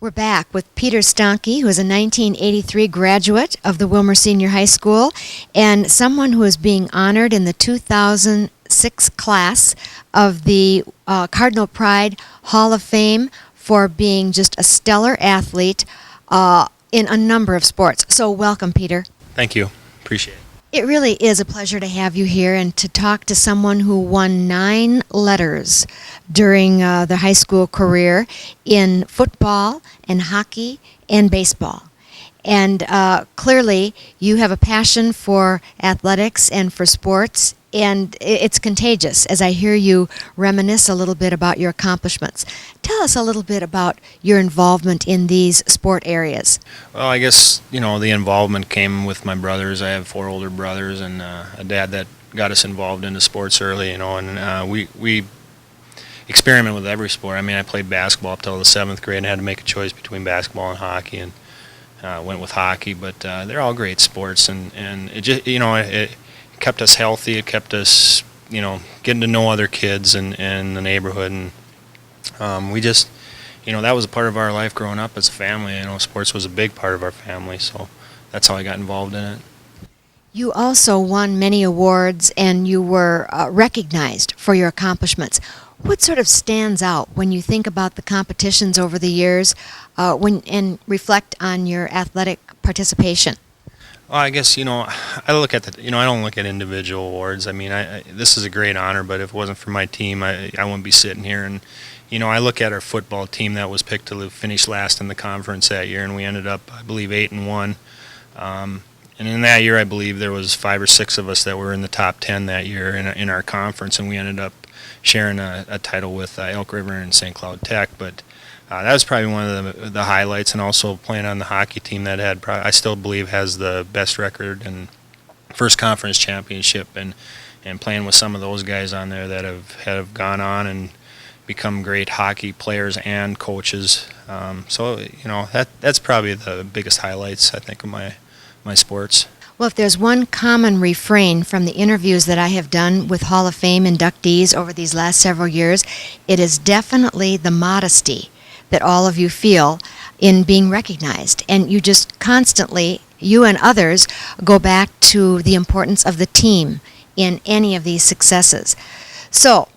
We're back with Peter Stahnke, who is a 1983 graduate of the Willmar Senior High School and someone who is being honored in the 2006 class of the Cardinal Pride Hall of Fame for being just a stellar athlete in a number of sports. So welcome, Peter. Thank you. Appreciate it. It really is a pleasure to have you here and to talk to someone who won 9 letters during their high school career in football and hockey and baseball. And clearly you have a passion for athletics and for sports, and it's contagious as I hear you reminisce a little bit about your accomplishments. Tell us a little bit about your involvement in these sport areas. Well, I guess, the involvement came with my brothers. I have 4 older brothers and a dad that got us involved into sports early, and we experiment with every sport. I mean, I played basketball up till the 7th grade and had to make a choice between basketball and hockey, and went with hockey, but they're all great sports, and it just, it kept us healthy. It kept us, getting to know other kids in the neighborhood, and we just, that was a part of our life growing up as a family. Sports was a big part of our family, so that's how I got involved in it. You also won many awards and you were recognized for your accomplishments. What sort of stands out when you think about the competitions over the years and reflect on your athletic participation? Well, I guess, I look at I don't look at individual awards. I mean, this is a great honor, but if it wasn't for my team, I wouldn't be sitting here. And, I look at our football team that was picked to finish last in the conference that year, and we ended up, I believe, 8-1. And in that year, I believe there was 5 or 6 of us that were in the top 10 that year in our conference, and we ended up sharing a title with Elk River and St. Cloud Tech. But that was probably one of the highlights, and also playing on the hockey team that had, I still believe, has the best record and first conference championship, and playing with some of those guys on there that have gone on and become great hockey players and coaches. So that's probably the biggest highlights, I think, of my sports. Well, if there's one common refrain from the interviews that I have done with Hall of Fame inductees over these last several years, it is definitely the modesty that all of you feel in being recognized. And you just constantly, you and others, go back to the importance of the team in any of these successes. So,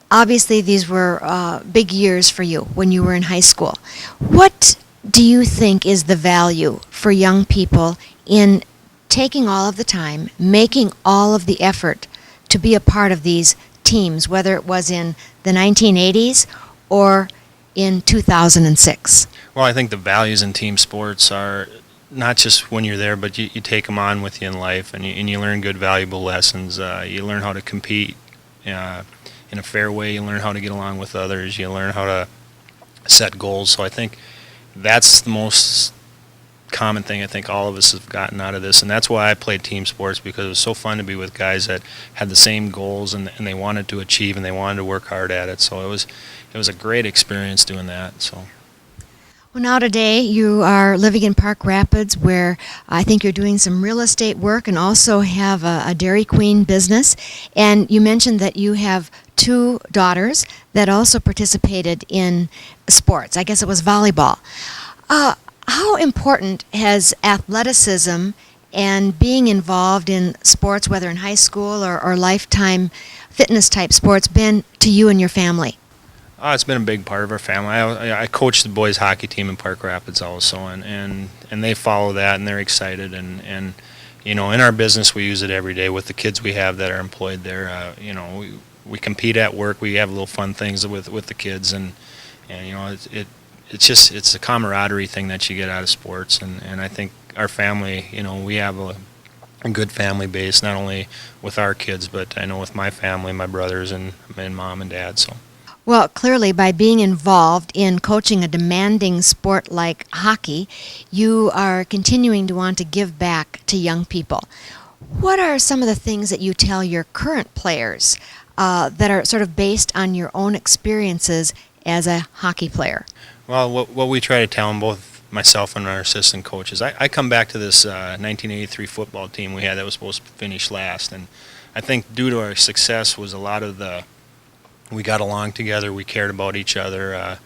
obviously these were big years for you when you were in high school. What do you think is the value for young people in taking all of the time, making all of the effort to be a part of these teams, whether it was in the 1980s or in 2006? Well, I think the values in team sports are not just when you're there, but you take them on with you in life, and you learn good, valuable lessons. You learn how to compete in a fair way. You learn how to get along with others. You learn how to set goals. So I think that's the most common thing I think all of us have gotten out of this, and that's why I played team sports, because it was so fun to be with guys that had the same goals and they wanted to achieve and they wanted to work hard at it. So it was a great experience doing that. So. Well, now today you are living in Park Rapids, where I think you're doing some real estate work and also have a Dairy Queen business. And you mentioned that you have 2 daughters that also participated in sports. I guess it was volleyball. How important has athleticism and being involved in sports, whether in high school or lifetime fitness type sports, been to you and your family? It's been a big part of our family. I coach the boys hockey team in Park Rapids also, and they follow that, and they're excited. And in our business, we use it every day with the kids we have that are employed there. We compete at work. We have little fun things with the kids, and it's a camaraderie thing that you get out of sports, and I think our family, we have a good family base, not only with our kids, but I know with my family, my brothers and mom and dad. So. Well, clearly, by being involved in coaching a demanding sport like hockey, you are continuing to want to give back to young people. What are some of the things that you tell your current players that are sort of based on your own experiences as a hockey player? Well, what we try to tell them, both myself and our assistant coaches, I come back to this 1983 football team we had that was supposed to finish last, and I think due to our success was a lot of we got along together, we cared about each other,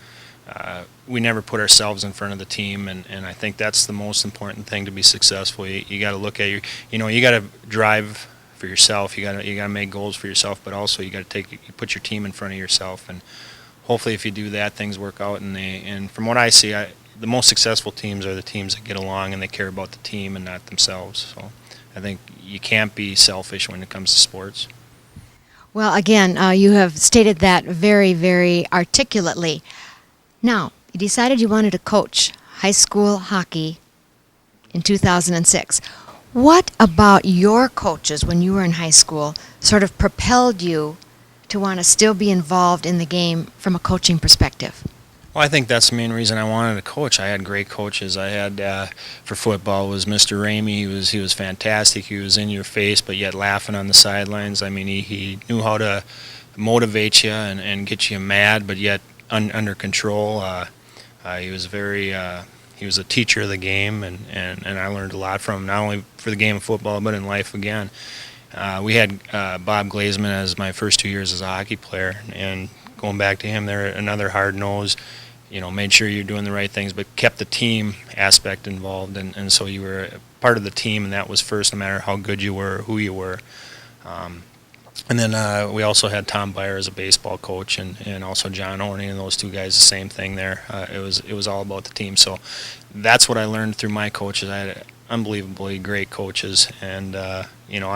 we never put ourselves in front of the team, and I think that's the most important thing to be successful. You got to look at you got to drive for yourself. You got to make goals for yourself, but also you got to put your team in front of yourself, and hopefully if you do that, things work out. And from what I see, the most successful teams are the teams that get along and they care about the team and not themselves. So I think you can't be selfish when it comes to sports. Well, again, you have stated that very, very articulately. Now, you decided you wanted to coach high school hockey in 2006. What about your coaches when you were in high school sort of propelled you to want to still be involved in the game from a coaching perspective? Well, I think that's the main reason I wanted to coach. I had great coaches. I had for football was Mr. Ramey. He was fantastic. He was in your face, but yet laughing on the sidelines. I mean, he knew how to motivate you and get you mad, but yet under control. He was he was a teacher of the game, and I learned a lot from him, not only for the game of football, but in life again. We had Bob Glazeman as my first 2 years as a hockey player, and going back to him there, another hard-nosed, made sure you're doing the right things, but kept the team aspect involved, and so you were part of the team, and that was first, no matter how good you were or who you were. And then we also had Tom Byer as a baseball coach, and also John Orney, and those two guys, the same thing there. It was all about the team. So that's what I learned through my coaches. I had unbelievably great coaches, and I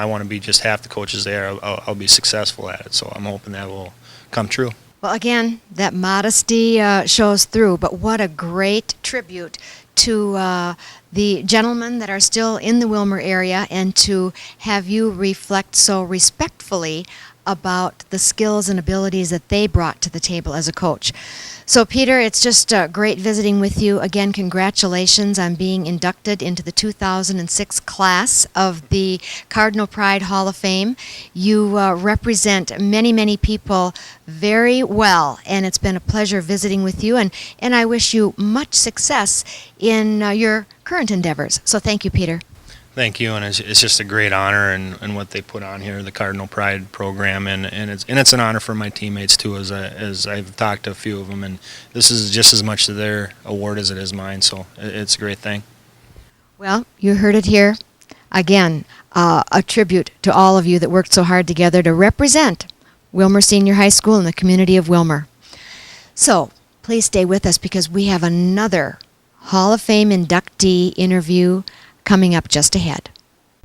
want to be just half the coaches there. I'll be successful at it. So I'm hoping that will come true. Well, again, that modesty shows through, but what a great tribute to the gentlemen that are still in the Willmar area, and to have you reflect so respectfully about the skills and abilities that they brought to the table as a coach. So, Peter, it's just great visiting with you. Again, congratulations on being inducted into the 2006 class of the Cardinal Pride Hall of Fame. You represent many, many people very well, and it's been a pleasure visiting with you, and I wish you much success in your current endeavors. So thank you, Peter. Thank you, and it's just a great honor, and what they put on here, the Cardinal Pride program, and it's an honor for my teammates too, as I've talked to a few of them, and this is just as much their award as it is mine, so it's a great thing. Well, you heard it here. Again, a tribute to all of you that worked so hard together to represent Willmar Senior High School and the community of Willmar. So please stay with us, because we have another Hall of Fame inductee interview coming up just ahead.